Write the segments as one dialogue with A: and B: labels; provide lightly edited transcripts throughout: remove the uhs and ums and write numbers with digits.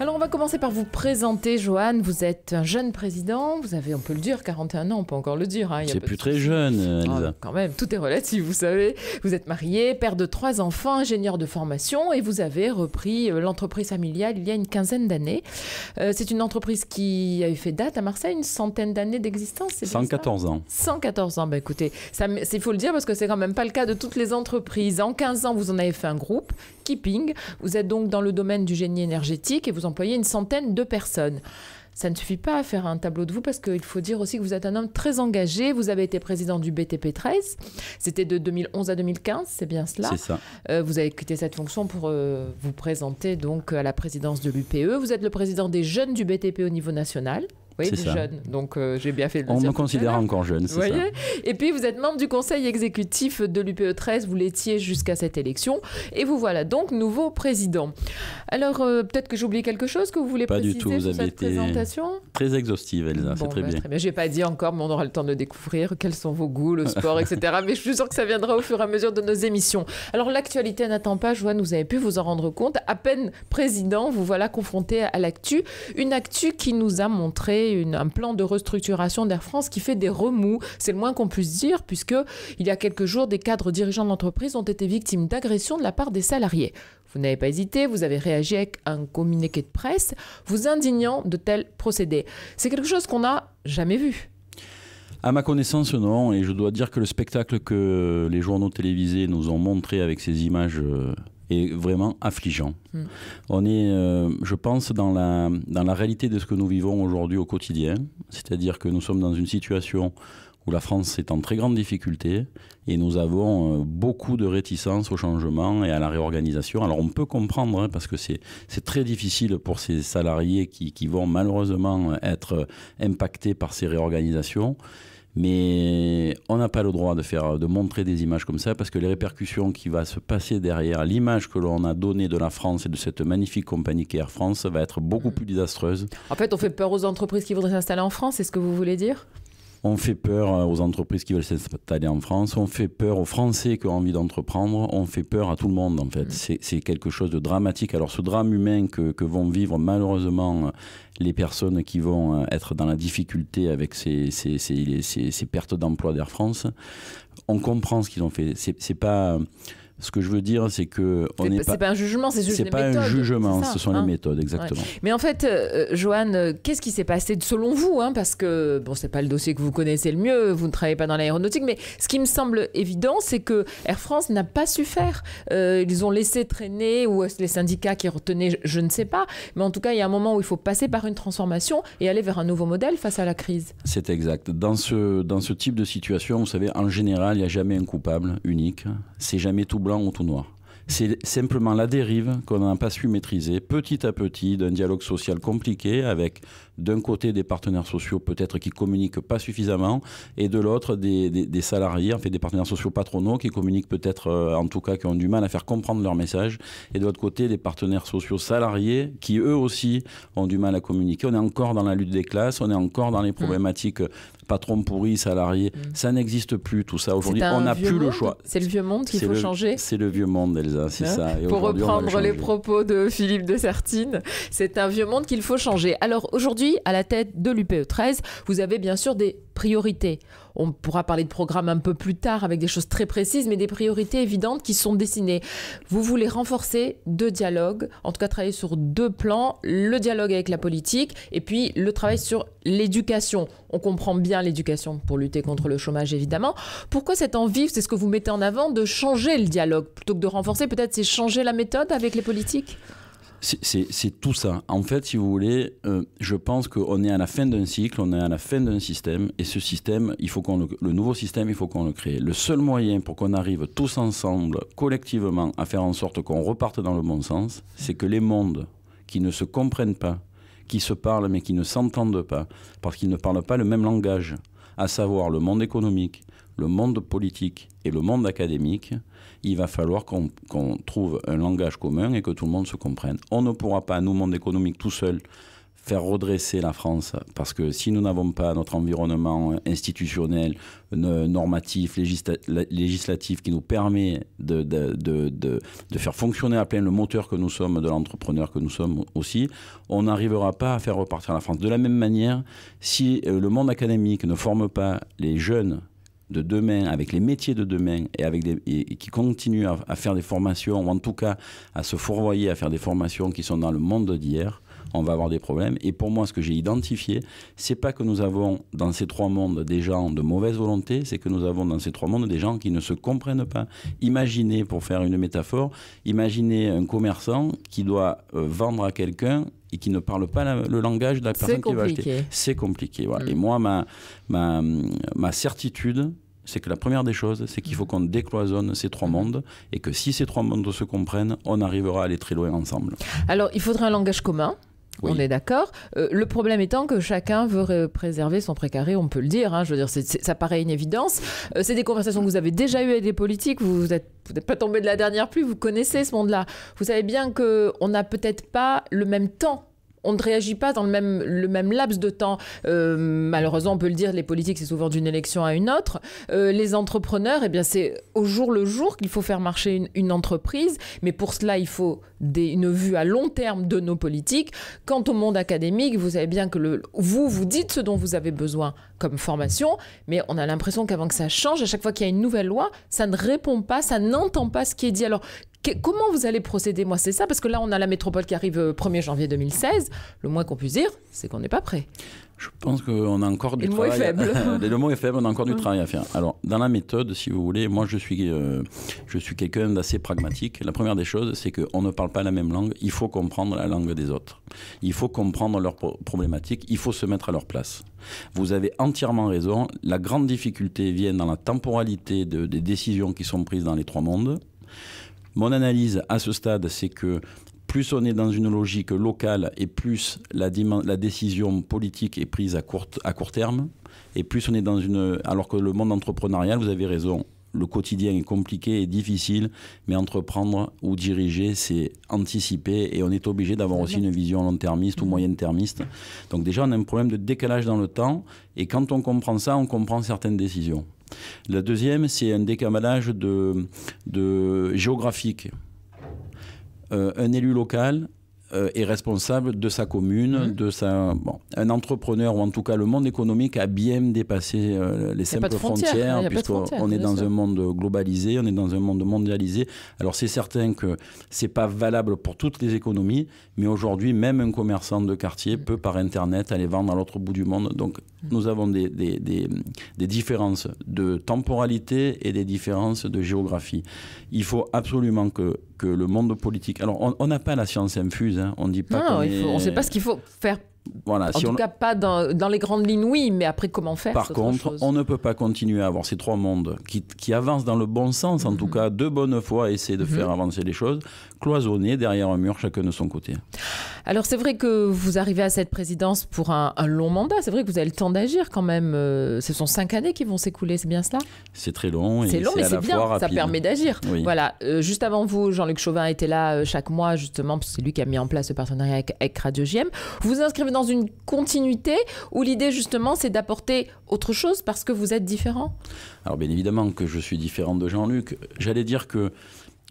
A: Alors on va commencer par vous présenter, Johan. Vous êtes un jeune président, vous avez, on peut le dire, 41 ans, on peut encore le dire. Hein,
B: c'est plus très jeune, Elsa.
A: Quand même, tout est relatif, vous savez. Vous êtes marié, père de 3 enfants, ingénieur de formation et vous avez repris l'entreprise familiale il y a une quinzaine d'années. C'est une entreprise qui avait fait date à Marseille, une centaine d'années d'existence.
B: 114 ans.
A: 114 ans, écoutez, il faut le dire parce que c'est quand même pas le cas de toutes les entreprises. En 15 ans, vous en avez fait un groupe, Keeping. Vous êtes donc dans le domaine du génie énergétique et vous employez une centaine de personnes. Ça ne suffit pas à faire un tableau de vous parce qu'il faut dire aussi que vous êtes un homme très engagé. Vous avez été président du BTP 13. C'était de 2011 à 2015, c'est bien cela?
B: C'est ça.
A: Vous avez quitté cette fonction pour vous présenter donc à la présidence de l'UPE. Vous êtes le président des jeunes du BTP au niveau national. Oui, des jeunes. Donc, j'ai bien fait de le dire.
B: On me considère encore jeune, c'est ça.
A: Et puis, vous êtes membre du conseil exécutif de l'UPE 13. Vous l'étiez jusqu'à cette élection. Et vous voilà donc nouveau président. Alors, peut-être que j'oublie quelque chose que vous voulez préciser
B: sur cette présentation.
A: Pas du tout, vous avez été
B: très exhaustive, Elsa. C'est très bien.
A: Très bien. Je n'ai pas dit encore, mais on aura le temps de découvrir quels sont vos goûts, le sport, etc. Mais je suis sûre que ça viendra au fur et à mesure de nos émissions. Alors, l'actualité n'attend pas, Joanne, vous avez pu vous en rendre compte. À peine président, vous voilà confronté à l'actu. Une actu qui nous a montré un plan de restructuration d'Air France qui fait des remous. C'est le moins qu'on puisse dire, puisque il y a quelques jours, des cadres dirigeants de l'entreprise ont été victimes d'agressions de la part des salariés. Vous n'avez pas hésité, vous avez réagi avec un communiqué de presse, vous indignant de tels procédés. C'est quelque chose qu'on n'a jamais vu.
B: À ma connaissance, non. Et je dois dire que le spectacle que les journaux télévisés nous ont montré avec ces images est vraiment affligeant. On est, je pense, dans la réalité de ce que nous vivons aujourd'hui au quotidien. C'est-à-dire que nous sommes dans une situation où la France est en très grande difficulté et nous avons beaucoup de réticence au changement et à la réorganisation. Alors on peut comprendre, hein, parce que c'est très difficile pour ces salariés qui vont malheureusement être impactés par ces réorganisations. Mais on n'a pas le droit de montrer des images comme ça parce que les répercussions qui vont se passer derrière l'image que l'on a donnée de la France et de cette magnifique compagnie qu'est Air France va être beaucoup plus désastreuse.
A: En fait, on fait peur aux entreprises qui voudraient s'installer en France, c'est ce que vous voulez dire ?
B: On fait peur aux entreprises qui veulent s'installer en France, on fait peur aux Français qui ont envie d'entreprendre, on fait peur à tout le monde en fait. C'est quelque chose de dramatique. Alors ce drame humain que vont vivre malheureusement les personnes qui vont être dans la difficulté avec ces pertes d'emploi d'Air France, on comprend ce qu'ils ont fait. C'est pas... Ce que je veux dire, c'est que...
A: C'est pas un jugement, c'est juste des méthodes.
B: C'est pas un jugement,
A: ça,
B: ce sont les méthodes, exactement.
A: Ouais. Mais en fait, Johan, qu'est-ce qui s'est passé selon vous, hein, parce que, bon, c'est pas le dossier que vous connaissez le mieux, vous ne travaillez pas dans l'aéronautique, mais ce qui me semble évident, c'est que Air France n'a pas su faire. Ils ont laissé traîner, ou les syndicats qui retenaient, je ne sais pas, mais en tout cas, il y a un moment où il faut passer par une transformation et aller vers un nouveau modèle face à la crise.
B: C'est exact. Dans ce type de situation, vous savez, en général, il n'y a jamais un coupable unique. C'est jamais tout blanc ou tout noir. C'est simplement la dérive qu'on n'a pas su maîtriser petit à petit d'un dialogue social compliqué avec d'un côté des partenaires sociaux peut-être qui communiquent pas suffisamment et de l'autre des salariés, en fait des partenaires sociaux patronaux qui communiquent peut-être en tout cas qui ont du mal à faire comprendre leur message et de l'autre côté des partenaires sociaux salariés qui eux aussi ont du mal à communiquer. On est encore dans la lutte des classes, on est encore dans les problématiques patron pourri, salarié. Ça n'existe plus tout ça. Aujourd'hui, on n'a plus le choix.
A: C'est le vieux monde qu'il faut changer.
B: C'est le vieux monde, Elsa, c'est ça.
A: Et pour reprendre les propos de Philippe de Sertine, c'est un vieux monde qu'il faut changer. Alors aujourd'hui, à la tête de l'UPE 13, vous avez bien sûr des priorités. On pourra parler de programmes un peu plus tard avec des choses très précises, mais des priorités évidentes qui sont dessinées. Vous voulez renforcer 2 dialogues, en tout cas travailler sur 2 plans, le dialogue avec la politique et puis le travail sur l'éducation. On comprend bien l'éducation pour lutter contre le chômage, évidemment. Pourquoi cette envie, c'est ce que vous mettez en avant, de changer le dialogue plutôt que de renforcer? Peut-être c'est changer la méthode avec les politiques?
B: C'est tout ça. En fait, si vous voulez, je pense qu'on est à la fin d'un cycle, on est à la fin d'un système, et ce système, le nouveau système, il faut qu'on le crée. Le seul moyen pour qu'on arrive tous ensemble, collectivement, à faire en sorte qu'on reparte dans le bon sens, c'est que les mondes qui ne se comprennent pas, qui se parlent mais qui ne s'entendent pas, parce qu'ils ne parlent pas le même langage, à savoir le monde économique, le monde politique et le monde académique, il va falloir qu'on trouve un langage commun et que tout le monde se comprenne. On ne pourra pas, nous, monde économique, tout seul, faire redresser la France, parce que si nous n'avons pas notre environnement institutionnel, normatif, législatif qui nous permet de faire fonctionner à plein le moteur que nous sommes, de l'entrepreneur que nous sommes aussi, on n'arrivera pas à faire repartir la France. De la même manière, si le monde académique ne forme pas les jeunes de demain, avec les métiers de demain, et qui continuent à faire des formations, ou en tout cas à se fourvoyer à faire des formations qui sont dans le monde d'hier, on va avoir des problèmes. Et pour moi, ce que j'ai identifié, c'est pas que nous avons dans ces trois mondes des gens de mauvaise volonté, c'est que nous avons dans ces trois mondes des gens qui ne se comprennent pas. Imaginez, pour faire une métaphore, imaginez un commerçant qui doit vendre à quelqu'un et qui ne parle pas le langage de la personne qui va acheter. C'est compliqué. Voilà. Et moi, ma certitude, c'est que la première des choses, c'est qu'il faut qu'on décloisonne ces trois mondes, et que si ces trois mondes se comprennent, on arrivera à aller très loin ensemble.
A: Alors, il faudrait un langage commun. Oui. On est d'accord. Le problème étant que chacun veut préserver son précaré, on peut le dire. Hein, je veux dire, ça paraît une évidence. C'est des conversations que vous avez déjà eues avec des politiques. Vous n'êtes pas tombé de la dernière pluie. Vous connaissez ce monde-là. Vous savez bien qu'on n'a peut-être pas le même temps. On ne réagit pas dans le même laps de temps. Malheureusement, on peut le dire, les politiques, c'est souvent d'une élection à une autre. Les entrepreneurs, eh bien, c'est au jour le jour qu'il faut faire marcher une entreprise. Mais pour cela, il faut une vue à long terme de nos politiques. Quant au monde académique, vous savez bien que vous dites ce dont vous avez besoin comme formation, mais on a l'impression qu'avant que ça change, à chaque fois qu'il y a une nouvelle loi, ça ne répond pas, ça n'entend pas ce qui est dit. Alors, comment vous allez procéder? Moi, c'est ça, parce que là, on a la métropole qui arrive 1er janvier 2016. Le moins qu'on puisse dire, c'est qu'on n'est pas prêt.
B: Je pense qu'on a encore du travail.
A: Le mot est faible.
B: Le mot est faible, on a encore du travail à faire. Alors, dans la méthode, si vous voulez, moi, je suis quelqu'un d'assez pragmatique. La première des choses, c'est qu'on ne parle pas la même langue. Il faut comprendre la langue des autres. Il faut comprendre leurs problématiques. Il faut se mettre à leur place. Vous avez entièrement raison. La grande difficulté vient dans la temporalité des décisions qui sont prises dans les trois mondes. Mon analyse à ce stade, c'est que plus on est dans une logique locale et plus la décision politique est prise à court terme, et plus on est dans alors que le monde entrepreneurial, vous avez raison, le quotidien est compliqué et difficile, mais entreprendre ou diriger, c'est anticiper, et on est obligé d'avoir aussi une vision long-termiste ou moyenne-termiste. Donc déjà, on a un problème de décalage dans le temps, et quand on comprend ça, on comprend certaines décisions. La deuxième, c'est un décalage géographique. Un élu local est responsable de sa commune, un entrepreneur, ou en tout cas le monde économique a bien dépassé les simples frontières, puisqu'on est dans un monde globalisé, on est dans un monde mondialisé. Alors c'est certain que c'est pas valable pour toutes les économies, mais aujourd'hui même un commerçant de quartier peut par internet aller vendre à l'autre bout du monde. Donc nous avons des différences de temporalité et des différences de géographie. Il faut absolument que le monde politique... Alors, on n'a pas la science infuse, hein. On ne dit pas
A: on ne sait pas ce qu'il faut faire. Voilà, en tout cas, pas dans les grandes lignes, oui, mais après, comment faire?
B: Par contre, on ne peut pas continuer à avoir ces trois mondes qui avancent dans le bon sens, en tout cas, de bonne foi, essayer de faire avancer les choses, cloisonnés derrière un mur, chacun de son côté.
A: Alors, c'est vrai que vous arrivez à cette présidence pour un long mandat. C'est vrai que vous avez le temps d'agir quand même. Ce sont 5 années qui vont s'écouler, c'est bien cela?
B: C'est très long.
A: C'est long, mais c'est bien, ça permet d'agir. Oui. Voilà. Juste avant vous, Jean-Luc Chauvin était là chaque mois, justement, parce que c'est lui qui a mis en place ce partenariat avec Radio JM. Vous vous inscrivez dans une continuité où l'idée, justement, c'est d'apporter autre chose parce que vous êtes différent?
B: Alors, bien évidemment que je suis différent de Jean-Luc. J'allais dire que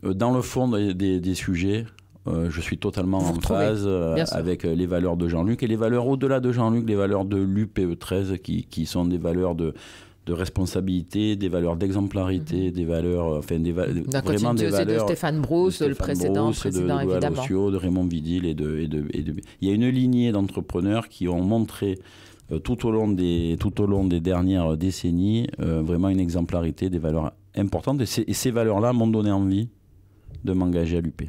B: dans le fond des sujets, je suis totalement en phase avec les valeurs de Jean-Luc et les valeurs au-delà de Jean-Luc, les valeurs de l'UPE 13 qui sont des valeurs de responsabilité, des valeurs d'exemplarité, des valeurs,
A: vraiment des valeurs de Stéphane Brousse, le précédent évidemment,
B: Alosio, de Raymond Vidil et il y a une lignée d'entrepreneurs qui ont montré tout au long des dernières décennies vraiment une exemplarité, des valeurs importantes, et ces valeurs-là m'ont donné envie de m'engager à l'UP.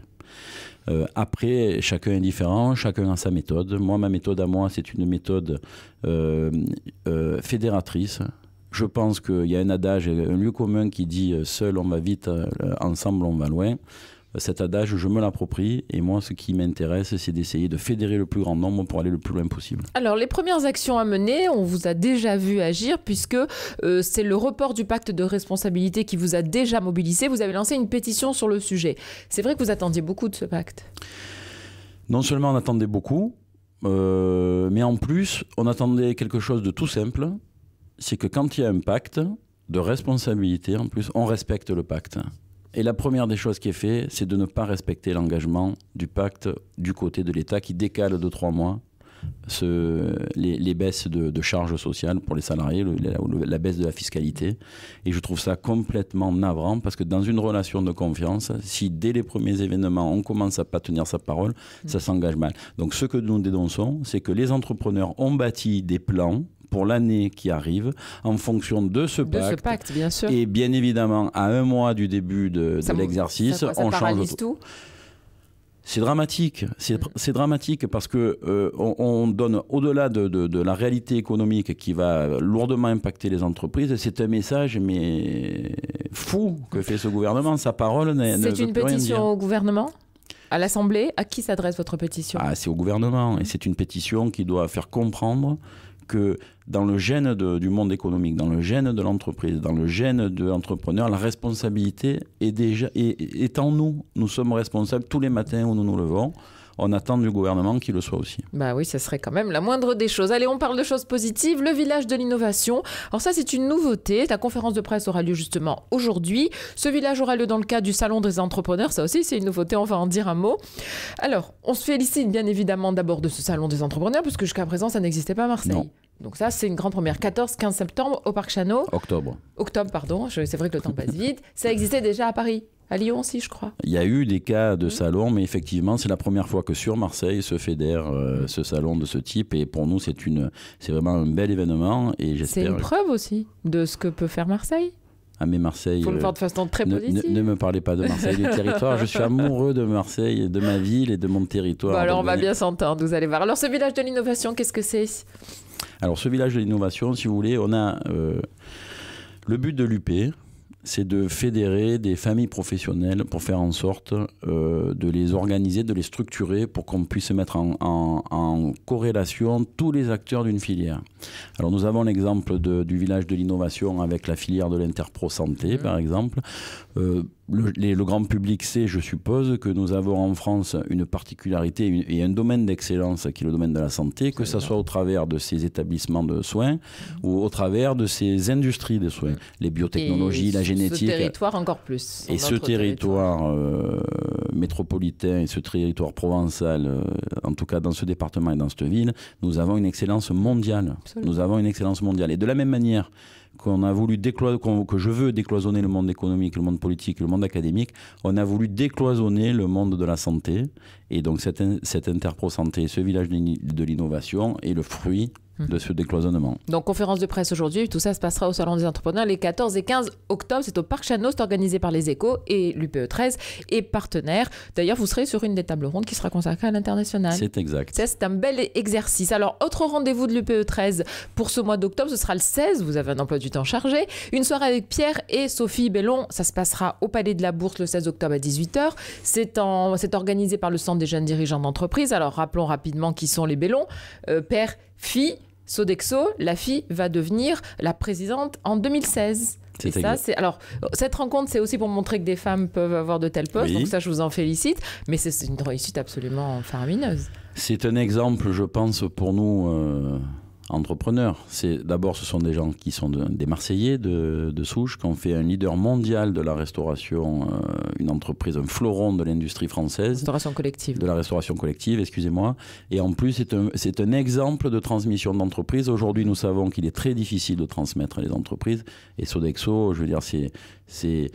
B: Après, chacun est différent, chacun a sa méthode. Moi, ma méthode à moi, c'est une méthode fédératrice. Je pense qu'il y a un adage, un lieu commun qui dit « seul on va vite, ensemble on va loin ». Cet adage, je me l'approprie, et moi, ce qui m'intéresse, c'est d'essayer de fédérer le plus grand nombre pour aller le plus loin possible.
A: Alors, les premières actions à mener, on vous a déjà vu agir, puisque c'est le report du pacte de responsabilité qui vous a déjà mobilisé. Vous avez lancé une pétition sur le sujet. C'est vrai que vous attendiez beaucoup de ce pacte?
B: Non seulement on attendait beaucoup, Mais en plus, on attendait quelque chose de tout simple, c'est que quand il y a un pacte de responsabilité, en plus, on respecte le pacte. Et la première des choses qui est faite, c'est de ne pas respecter l'engagement du pacte du côté de l'État qui décale de 3 mois les baisses de charges sociales pour les salariés, la baisse de la fiscalité. Et je trouve ça complètement navrant parce que dans une relation de confiance, si dès les premiers événements, on commence à pas tenir sa parole, ça s'engage mal. Donc ce que nous dénonçons, c'est que les entrepreneurs ont bâti des plans pour l'année qui arrive en fonction de ce pacte,
A: bien sûr.
B: Et bien évidemment, à 1 mois du début de l'exercice,
A: on change tout.
B: C'est dramatique. C'est dramatique parce que on donne, au-delà de la réalité économique qui va lourdement impacter les entreprises, c'est un message mais fou que fait ce gouvernement. Sa parole ne veut plus rien dire.
A: C'est une pétition au gouvernement ? À l'Assemblée ? À qui s'adresse votre pétition ?
B: C'est au gouvernement. Et c'est une pétition qui doit faire comprendre que dans le gène du monde économique, dans le gène de l'entreprise, dans le gène de l'entrepreneur, la responsabilité est en nous. Nous sommes responsables tous les matins où nous nous levons. On attend du gouvernement qu'il le soit aussi.
A: Bah oui, ça serait quand même la moindre des choses. Allez, on parle de choses positives. Le village de l'innovation. Alors ça, c'est une nouveauté. La conférence de presse aura lieu justement aujourd'hui. Ce village aura lieu dans le cadre du Salon des entrepreneurs. Ça aussi, c'est une nouveauté. On va en dire un mot. Alors, on se félicite bien évidemment d'abord de ce Salon des entrepreneurs, puisque jusqu'à présent, ça n'existait pas à Marseille.
B: Non.
A: Donc ça, c'est une grande première. 14-15 septembre au Parc Chano.
B: Octobre,
A: pardon. C'est vrai que le temps passe vite. Ça existait déjà à Paris. À Lyon aussi, je crois.
B: Il y a eu des cas de salon, mais effectivement, c'est la première fois que sur Marseille se fédère ce salon de ce type. Et pour nous, c'est vraiment un bel événement. Et j'espère.
A: C'est une preuve aussi de ce que peut faire Marseille.
B: Ah mais Marseille,
A: il faut le voir de façon très positive.
B: Ne me parlez pas de Marseille, du territoire. Je suis amoureux de Marseille, de ma ville et de mon territoire.
A: Bon, alors on va bien s'entendre, vous allez voir. Alors ce village de l'innovation, qu'est-ce que c'est ?
B: Alors ce village de l'innovation, si vous voulez, on a le but de l'UP, c'est de fédérer des familles professionnelles pour faire en sorte de les organiser, de les structurer pour qu'on puisse mettre en corrélation tous les acteurs d'une filière. Alors nous avons l'exemple du village de l'innovation avec la filière de l'Interpro Santé, par exemple. Le grand public sait, je suppose, que nous avons en France une particularité et un domaine d'excellence qui est le domaine de la santé, que ce soit au travers de ces établissements de soins ou au travers de ces industries de soins, les biotechnologies, la génétique.
A: Ce territoire encore plus.
B: Et ce territoire métropolitain et ce territoire provençal, en tout cas dans ce département et dans cette ville, nous avons une excellence mondiale. Absolument. Nous avons une excellence mondiale. Et de la même manière qu'on a voulu que je veux décloisonner le monde économique, le monde politique, le monde académique, on a voulu décloisonner le monde de la santé. Et donc cette Interpro Santé, ce village de l'innovation est le fruit de ce décloisonnement.
A: Donc conférence de presse aujourd'hui, tout ça se passera au Salon des entrepreneurs les 14 et 15 octobre. C'est au Parc Chano, c'est organisé par les Échos et l'UPE 13 et partenaires. D'ailleurs, vous serez sur une des tables rondes qui sera consacrée à l'international.
B: C'est exact.
A: Ça, c'est un bel exercice. Alors, autre rendez-vous de l'UPE 13 pour ce mois d'octobre, ce sera le 16. Vous avez un emploi du temps chargé. Une soirée avec Pierre et Sophie Bellon. Ça se passera au Palais de la Bourse le 16 octobre à 18h. C'est organisé par le Centre des jeunes dirigeants d'entreprise. Alors, rappelons rapidement qui sont les Bellon. Père, fille. Sodexo, la fille va devenir la présidente en 2016. Et ça, alors, cette rencontre, c'est aussi pour montrer que des femmes peuvent avoir de tels postes. Oui. Donc ça, je vous en félicite. Mais c'est une réussite absolument faramineuse.
B: C'est un exemple, je pense, pour nous, entrepreneurs. D'abord, ce sont des gens qui sont des Marseillais de souche, qui ont fait un leader mondial de la restauration, une entreprise, un fleuron de l'industrie française.
A: Restauration collective.
B: De la restauration collective, excusez-moi. Et en plus, c'est un exemple de transmission d'entreprise. Aujourd'hui, nous savons qu'il est très difficile de transmettre les entreprises. Et Sodexo, je veux dire, c'est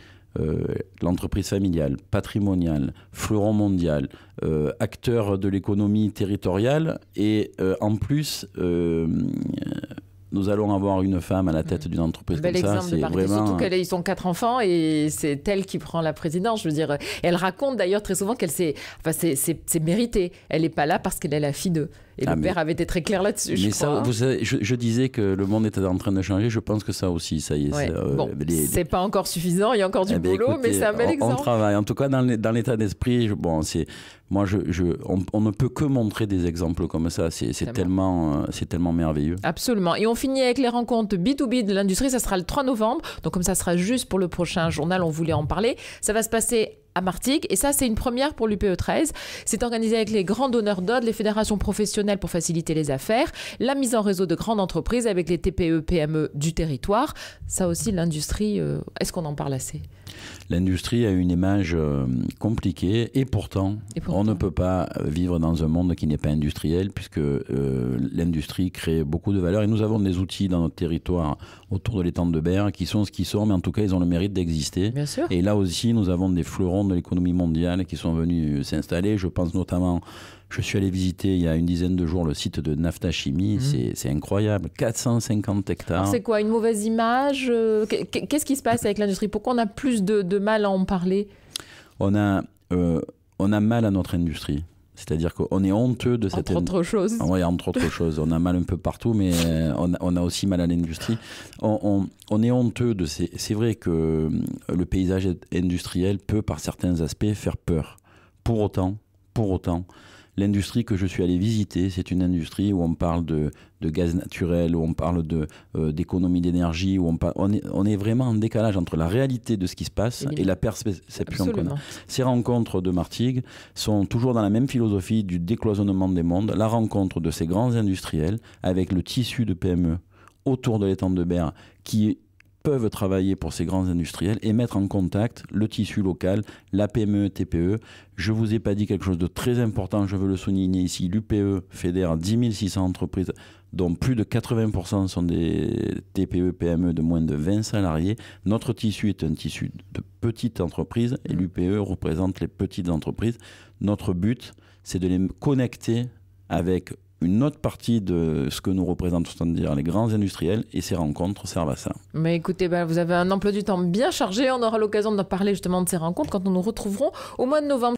B: l'entreprise familiale, patrimoniale, fleuron mondial, acteur de l'économie territoriale et en plus nous allons avoir une femme à la tête d'une entreprise comme ça.
A: C'est vraiment... Surtout qu'ils sont 4 enfants et c'est elle qui prend la présidence. Je veux dire, elle raconte d'ailleurs très souvent qu'elle c'est mérité. Elle n'est pas là parce qu'elle est la fille d'eux. Et le père avait été très clair là-dessus, je crois.
B: Vous savez, je disais que le monde était en train de changer. Je pense que ça aussi, ça y est.
A: Ouais. C'est pas encore suffisant. Il y a encore du boulot, écoutez, mais c'est un bel exemple.
B: On travaille. En tout cas, dans l'état d'esprit, on ne peut que montrer des exemples comme ça. C'est tellement merveilleux.
A: Absolument. Et on finit avec les rencontres B2B de l'industrie. Ça sera le 3 novembre. Donc comme ça sera juste pour le prochain journal, on voulait en parler. Ça va se passer à Martigues. Et ça, c'est une première pour l'UPE 13. C'est organisé avec les grands donneurs d'ordre, les fédérations professionnelles pour faciliter les affaires, la mise en réseau de grandes entreprises avec les TPE, PME du territoire. Ça aussi, l'industrie, est-ce qu'on en parle assez ?
B: L'industrie a une image compliquée et pourtant, on ne peut pas vivre dans un monde qui n'est pas industriel puisque l'industrie crée beaucoup de valeur et nous avons des outils dans notre territoire autour de l'étang de Berre qui sont ce qu'ils sont, mais en tout cas ils ont le mérite d'exister.
A: Bien sûr.
B: Et là aussi nous avons des fleurons de l'économie mondiale qui sont venus s'installer. Je pense notamment, je suis allé visiter il y a une dizaine de jours le site de Nafta Chimie, c'est incroyable, 450 hectares.
A: C'est quoi, une mauvaise image ? Qu'est-ce qui se passe avec l'industrie ? Pourquoi on a plus de mal à en parler ?
B: On a mal à notre industrie. C'est-à-dire qu'on est honteux de cette...
A: Entre autres choses.
B: Oui, entre autres choses. On a mal un peu partout, mais on a aussi mal à l'industrie. On est honteux de... C'est vrai que le paysage industriel peut, par certains aspects, faire peur. Pour autant, l'industrie que je suis allé visiter, c'est une industrie où on parle de gaz naturel, où on parle d'économie d'énergie, où on est vraiment en décalage entre la réalité de ce qui se passe et la perception qu'on a. Ces rencontres de Martigues sont toujours dans la même philosophie du décloisonnement des mondes, la rencontre de ces grands industriels avec le tissu de PME autour de l'étang de Berre qui peuvent travailler pour ces grands industriels et mettre en contact le tissu local, la PME, TPE. Je ne vous ai pas dit quelque chose de très important, je veux le souligner ici. L'UPE fédère 10 600 entreprises, dont plus de 80% sont des TPE, PME de moins de 20 salariés. Notre tissu est un tissu de petites entreprises et l'UPE représente les petites entreprises. Notre but, c'est de les connecter avec une autre partie de ce que nous représentent, c'est-à-dire les grands industriels, et ces rencontres servent à ça.
A: Mais écoutez, vous avez un emploi du temps bien chargé. On aura l'occasion de parler justement de ces rencontres quand nous nous retrouverons au mois de novembre.